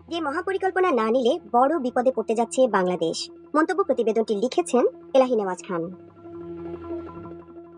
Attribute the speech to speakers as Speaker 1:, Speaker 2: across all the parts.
Speaker 1: যে মহাপরিকল্পনা না নিলে বড় বিপদে পড়তে যাচ্ছে বাংলাদেশ। মন্তব্য প্রতিবেদনটি লিখেছেন এলাহি নেওয়াজ খান।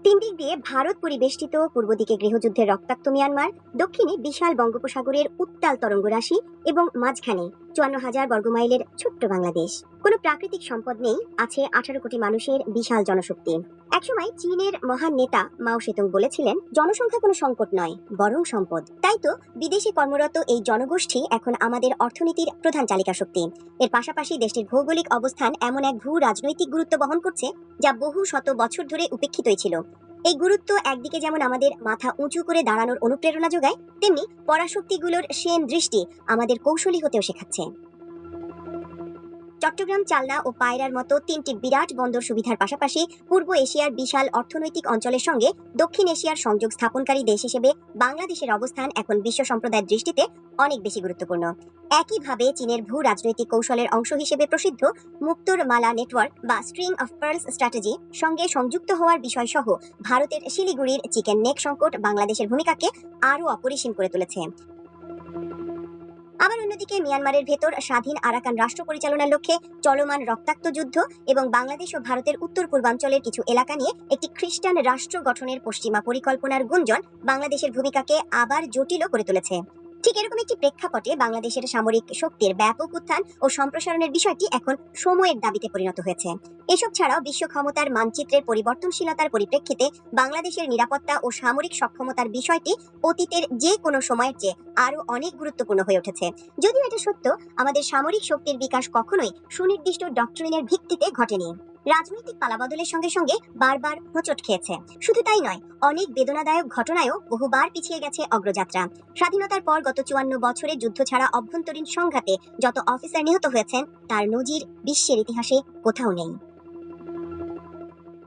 Speaker 1: 3 দিক দিয়ে ভারত পরিবেষ্টিত, পূর্ব দিকে গৃহযুদ্ধের রক্তাক্ত মিয়ানমার, দক্ষিণে বিশাল বঙ্গোপসাগরের উত্তাল তরঙ্গরাশি এবং মাঝখানে 54,000 বর্গমাইলের ছোট্ট বাংলাদেশ। কোনো প্রাকৃতিক সম্পদ নেই, আছে 18 কোটি মানুষের বিশাল জনশক্তি। একসময় চীনের মহান নেতা মাও সেতুং বলেছিলেন, জনসংখ্যা কোনো সংকট নয়, বরং সম্পদ। তাই তো বিদেশে কর্মরত এই জনগোষ্ঠী এখন আমাদের অর্থনীতির প্রধান চালিকা শক্তি। এর পাশাপাশি দেশটির ভৌগোলিক অবস্থান এমন এক ভূ রাজনৈতিক গুরুত্ব বহন করছে যা বহু শত বছর ধরে উপেক্ষিতই ছিল। এই গুরুত্ব একদিকে যেমন আমাদের মাথা উঁচু করে দাঁড়ানোর অনুপ্রেরণা যোগায়, তেমনি পরাশক্তিগুলোর সেন দৃষ্টি আমাদের কৌশলী হতেও শেখাচ্ছে। চট্টগ্রাম, চালনা ও পায়রার মতো 3টি বিরাট বন্দর সুবিধার পাশাপাশি পূর্ব এশিয়ার বিশাল অর্থনৈতিক অঞ্চলের সঙ্গে দক্ষিণ এশিয়ার সংযোগ স্থাপনকারী দেশ হিসেবে বাংলাদেশের অবস্থান এখন বিশ্ব সম্প্রদায়ের দৃষ্টিতে অনেক বেশি গুরুত্বপূর্ণ। একইভাবে চীনের ভূ রাজনৈতিক কৌশলের অংশ হিসেবে প্রসিদ্ধ মুক্তোর মালা নেটওয়ার্ক বা স্ট্রিং অফ পার্লস স্ট্র্যাটেজি সঙ্গে সংযুক্ত হওয়ার বিষয় সহ ভারতের শিলিগুড়ির চিকেন নেক সংকট বাংলাদেশের ভূমিকাকে আরও অপরিসীম করে তুলেছে। আবার অন্যদিকে মিয়ানমারের ভেতর স্বাধীন আরাকান রাষ্ট্র পরিচালনার লক্ষ্যে চলমান রক্তাক্ত যুদ্ধ এবং বাংলাদেশ ও ভারতের উত্তর পূর্বাঞ্চলের কিছু এলাকা নিয়ে একটি খ্রিস্টান রাষ্ট্র গঠনের পশ্চিমা পরিকল্পনার গুঞ্জন বাংলাদেশের ভূমিকাকে আবার জটিল করে তুলেছে। ঠিক এরকম একটি প্রেক্ষাপটে বাংলাদেশের সামরিক শক্তির ব্যাপক উত্থান ও সম্প্রসারণের বিষয়টি এখন সময়ের দাবিতে পরিণত হয়েছে। এসব ছাড়াও বিশ্ব ক্ষমতার মানচিত্রের পরিবর্তনশীলতার পরিপ্রেক্ষিতে বাংলাদেশের নিরাপত্তা ও সামরিক সক্ষমতার বিষয়টি অতীতের যে কোনো সময়ের চেয়ে আরো অনেক গুরুত্বপূর্ণ হয়ে উঠেছে। যদিও এটা সত্য, আমাদের সামরিক শক্তির বিকাশ কখনোই সুনির্দিষ্ট ডক্ট্রিনের ভিত্তিতে ঘটেনি। রাজনৈতিক পালাবদলের সঙ্গে সঙ্গে বারবার হোঁচট খেয়েছে। শুধু তাই নয়, অনেক বেদনাদায়ক ঘটনায়ও বহুবার পিছিয়ে গেছে অগ্রযাত্রা। স্বাধীনতার পর গত 54 বছরে যুদ্ধ ছাড়া অভ্যন্তরীণ সংঘাতে যত অফিসার নিহত হয়েছেন তার নজির বিশ্বের ইতিহাসে কোথাও নেই।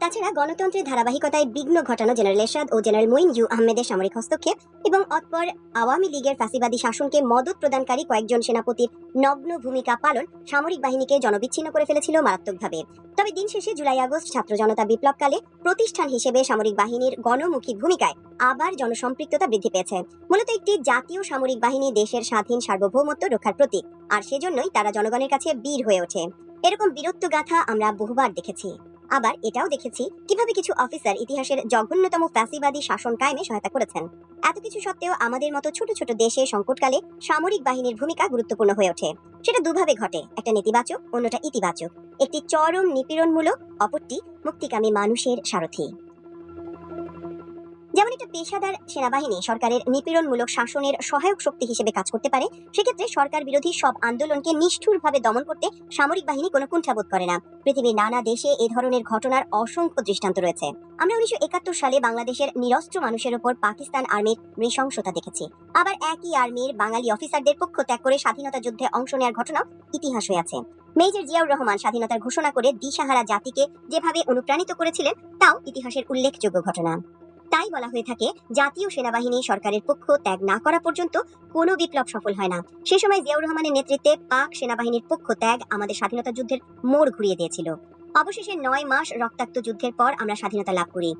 Speaker 1: তাছাড়া গণতন্ত্রের ধারাবাহিকতায় বিঘ্ন ঘটানো জেনারেল এরশাদ ও জেনারেল মঈন ইউ আহমেদের সামরিক হস্তক্ষেপ এবং অতঃপর আওয়ামী লীগের ফ্যাসিবাদী শাসনকে মদত প্রদানকারী কয়েকজন সেনাপতির নগ্ন ভূমিকা পালন সামরিক বাহিনীকে জনবিচ্ছিন্ন করে ফেলেছিল মারাত্মকভাবে। তবে দিন শেষে জুলাই আগস্ট ছাত্র জনতা বিপ্লবকালে প্রতিষ্ঠান হিসেবে সামরিক বাহিনীর গণমুখী ভূমিকায় আবার জনসম্পৃক্ততা বৃদ্ধি পেয়েছে। মূলত একটি জাতীয় সামরিক বাহিনী দেশের স্বাধীন সার্বভৌমত্ব রক্ষার প্রতীক, আর সেজন্যই তারা জনগণের কাছে বীর হয়ে ওঠে। এরকম বীরত্ব গাথা আমরা বহুবার দেখেছি। আবার এটাও দেখেছি কিভাবে কিছু অফিসার ইতিহাসের জঘন্যতম ফ্যাসিবাদী শাসন কায়েমে সহায়তা করেছেন। এত কিছু সত্ত্বেও আমাদের মতো ছোট ছোট দেশে সংকটকালে সামরিক বাহিনীর ভূমিকা গুরুত্বপূর্ণ হয়ে ওঠে। সেটা দুভাবে ঘটে, একটা নেতিবাচক, অন্যটা ইতিবাচক। একটি চরম নিপীড়নমূলক, অপরটি মুক্তিকামী মানুষের সারথি। যেমন একটা পেশাদার সেনাবাহিনী সরকারের নিপীড়নমূলক শাসনের সহায়ক শক্তি হিসেবে কাজ করতে পারে, সেক্ষেত্রে সরকার বিরোধী সব আন্দোলনকে নিষ্ঠুরভাবে দমন করতে সামরিক বাহিনী কোনো কুণ্ঠাবোধ করে না। পৃথিবীর নানা দেশে এ ধরনের ঘটনার অসংখ্য দৃষ্টান্ত রয়েছে। আমরা 1971 সালে বাংলাদেশের নিরস্ত্র মানুষের উপর পাকিস্তান আর্মির নৃশংসতা দেখেছি। আবার একই আর্মির বাঙালি অফিসারদের পক্ষ ত্যাগ করে স্বাধীনতা যুদ্ধে অংশ নেওয়ার ঘটনাও ইতিহাস হয়ে আছে। মেজর জিয়াউর রহমান স্বাধীনতার ঘোষণা করে দিশাহারা জাতিকে যেভাবে অনুপ্রাণিত করেছিলেন তাও ইতিহাসের উল্লেখযোগ্য ঘটনা। তাই বলা হয়ে থাকে, জাতীয় সেনাবাহিনী সরকারের পক্ষ ত্যাগ না করা পর্যন্ত কোনো বিপ্লব সফল হয় না। সে সময় জিয়াউর রহমানের নেতৃত্বে পাক সেনাবাহিনীর পক্ষ ত্যাগ আমাদের স্বাধীনতা যুদ্ধের মোড় ঘুরিয়ে দিয়েছিল। অবশেষে 9 মাস রক্তাক্ত যুদ্ধের পর আমরা স্বাধীনতা লাভ করি।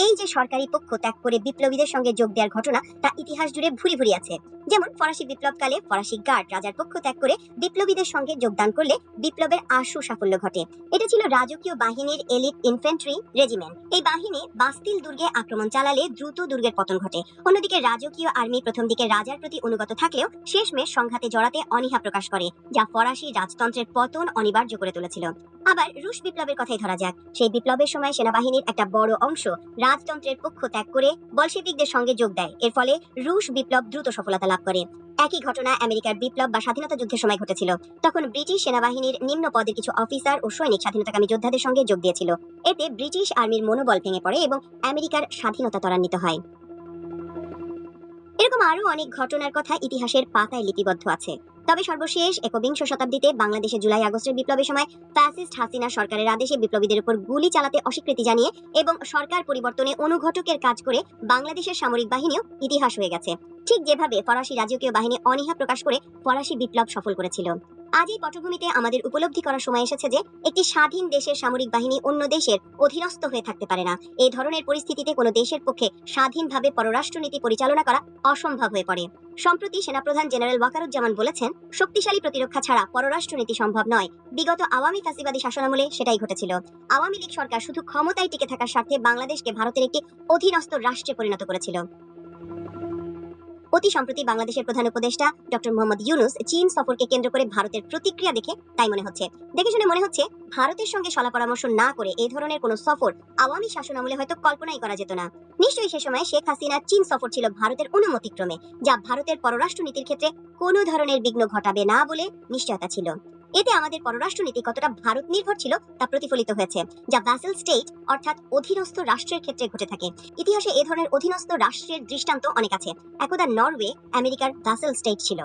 Speaker 1: এই যে সরকারি পক্ষ ত্যাগ করে বিপ্লবীদের সঙ্গে যোগ দেওয়ার ঘটনা, তা ইতিহাস জুড়ে ভুরি ভুরি আছে। যেমন ফরাসি বিপ্লবকালে ফরাসি গার্ড রাজার পক্ষ ত্যাগ করে বিপ্লবীদের সঙ্গে যোগদান করলে বিপ্লবের আশু সাফল্য ঘটে। এটা ছিল রাজকীয় বাহিনীর এলিট ইনফ্যান্ট্রি রেজিমেন্ট। এই বাহিনী বাস্তিল দুর্গে আক্রমণ চালালে দ্রুত দুর্গের পতন ঘটে। অন্যদিকে রাজকীয় আর্মি প্রথম দিকে রাজার প্রতি অনুগত থাকলেও শেষমেশ সংঘাতে জড়াতে অনীহা প্রকাশ করে, যা ফরাসি রাজতন্ত্রের পতন অনিবার্য করে তুলেছিল। আবার রুশ বিপ্লবের কথাই ধরা যাক। সেই বিপ্লবের সময় সেনাবাহিনীর একটা বড় অংশ রাজতন্ত্রের পক্ষ ত্যাগ করে বলশেভিকদের সঙ্গে যোগ দেয়। এর ফলে রুশ বিপ্লব দ্রুত সফলতা লাভ করে। একই ঘটনা আমেরিকার বিপ্লব বা স্বাধীনতা যুদ্ধের সময় ঘটেছিল। তখন ব্রিটিশ সেনাবাহিনীর নিম্ন পদের কিছু অফিসার ও সৈনিক স্বাধীনতাকামী যোদ্ধাদের সঙ্গে যোগ দিয়েছিল। এতে ব্রিটিশ আর্মির মনোবল ভেঙে পড়ে এবং আমেরিকার স্বাধীনতা ত্বরান্বিত হয়। এরকম আরো অনেক ঘটনার কথা ইতিহাসের পাতায় লিপিবদ্ধ আছে। তবে সর্বশেষ 21 শতাব্দীতে বাংলাদেশে জুলাই আগস্টের বিপ্লবের সময় ফ্যাসিস্ট হাসিনা সরকারের আদেশে বিপ্লবীদের উপর গুলি চালাতে অস্বীকৃতি জানিয়ে এবং সরকার পরিবর্তনে অনুঘটকের কাজ করে বাংলাদেশের সামরিক বাহিনীও ইতিহাস হয়ে গেছে। ঠিক যেভাবে ফরাসি রাজকীয় বাহিনী অনীহা প্রকাশ করে ফরাসি বিপ্লব সফল করেছিল। আজ এই পটভূমিতে আমাদের উপলব্ধি করার সময় এসেছে যে একটি স্বাধীন দেশের সামরিক বাহিনী অন্য দেশের অধীনস্থ হয়ে থাকতে পারে না। এই ধরনের পরিস্থিতিতে কোনো দেশের পক্ষে স্বাধীনভাবে পররাষ্ট্রনীতি পরিচালনা করা অসম্ভব হয়ে পড়ে। সম্প্রতি সেনাপ্রধান জেনারেল ওয়াকারুজ্জামান বলেছেন, শক্তিশালী প্রতিরক্ষা ছাড়া পররাষ্ট্রনীতি সম্ভব নয়। বিগত আওয়ামী ফ্যাসিবাদী শাসনামলে সেটাই ঘটেছিল। আওয়ামী লীগ সরকার শুধু ক্ষমতায় টিকে থাকার স্বার্থে বাংলাদেশকে ভারতের একটি অধীনস্থ রাষ্ট্রে পরিণত করেছিল। অতি সম্প্রতি বাংলাদেশের প্রধান উপদেষ্টা ডক্টর মোহাম্মদ ইউনূস চীন সফরকে কেন্দ্র করে ভারতের প্রতিক্রিয়া দেখে তাই মনে হচ্ছে, দেখে শুনে মনে হচ্ছে ভারতের সঙ্গে সলা পরামর্শ না করে এই ধরনের কোনো সফর আওয়ামী শাসনামলে হয়তো কল্পনাই করা যেত না। নিশ্চয়ই সে সময় শেখ হাসিনার চীন সফর ছিল ভারতের অনুমতিক্রমে, যা ভারতের পররাষ্ট্রনীতির ক্ষেত্রে কোনো ধরনের বিঘ্ন ঘটাবে না বলে নিশ্চয়তা ছিল। এতে আমাদের পররাষ্ট্রনীতি কতটা ভারত নির্ভর ছিল তা প্রতিফলিত হয়েছে, যা ভ্যাসেল স্টেট অর্থাৎ অধীনস্থ রাষ্ট্রের ক্ষেত্রে ঘটে থাকে। ইতিহাসে এ ধরনের অধীনস্থ রাষ্ট্রের দৃষ্টান্ত অনেক আছে। একদা নরওয়ে আমেরিকার ভ্যাসেল স্টেট ছিল।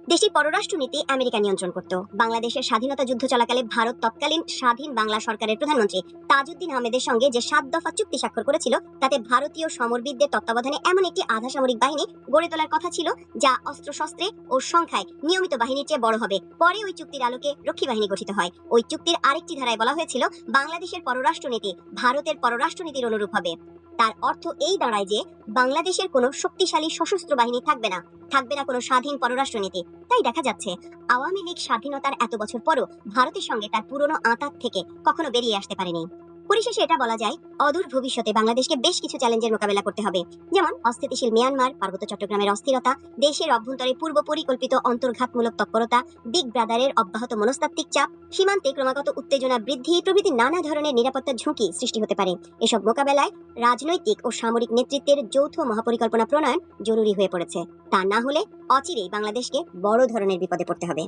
Speaker 1: দেশটির পররাষ্ট্রনীতি আমেরিকা নিয়ন্ত্রণ করত। বাংলাদেশের স্বাধীনতা যুদ্ধ চলাকালে ভারত তৎকালীন স্বাধীন বাংলা সরকারের প্রধানমন্ত্রী তাজউদ্দিন আহমেদের সঙ্গে যে 7 দফা চুক্তি স্বাক্ষর করেছিল, তাতে ভারতীয় সমরবিদদের তত্ত্বাবধানে এমন একটি আধা সামরিক বাহিনী গড়ে তোলার কথা ছিল, যা অস্ত্রশস্ত্রে ও সংখ্যায় নিয়মিত বাহিনীর চেয়ে বড় হবে। পরে ওই চুক্তির আলোকে রক্ষী বাহিনী গঠিত হয়। ওই চুক্তির আরেকটি ধারায় বলা হয়েছিল, বাংলাদেশের পররাষ্ট্রনীতি ভারতের পররাষ্ট্রনীতির অনুরূপ হবে। তার অর্থ এই দাঁড়ায় যে বাংলাদেশের কোনো শক্তিশালী সশস্ত্র বাহিনী থাকবে না, থাকবে না কোনো স্বাধীন পররাষ্ট্রনীতি। তাই দেখা যাচ্ছে আওয়ামী লীগ স্বাধীনতার এত বছর পরও ভারতের সঙ্গে তার পুরনো আঁতাত থেকে কখনো বেরিয়ে আসতে পারেনি। পরিশেষে এটা বলা যায়, অদূর ভবিষ্যতে বাংলাদেশকে বেশ কিছু চ্যালেঞ্জের মোকাবেলা করতে হবে, যেমন অস্থিতিশীল মিয়ানমার, পার্বত্য চট্টগ্রামের অস্থিরতা, দেশের অভ্যন্তরে পূর্ব পরিকল্পিত অন্তর্ঘাতমূলক তৎপরতা, বিগ ব্রাদারের অব্যাহত মনস্তাত্ত্বিক চাপ, সীমান্তে ক্রমাগত উত্তেজনা বৃদ্ধি প্রভৃতি নানা ধরনের নিরাপত্তার ঝুঁকি সৃষ্টি হতে পারে। এসব মোকাবেলায় রাজনৈতিক ও সামরিক নেতৃত্বের যৌথ মহাপরিকল্পনা প্রণয়ন জরুরি হয়ে পড়েছে। তা না হলে অচিরেই বাংলাদেশকে বড় ধরনের বিপদে পড়তে হবে।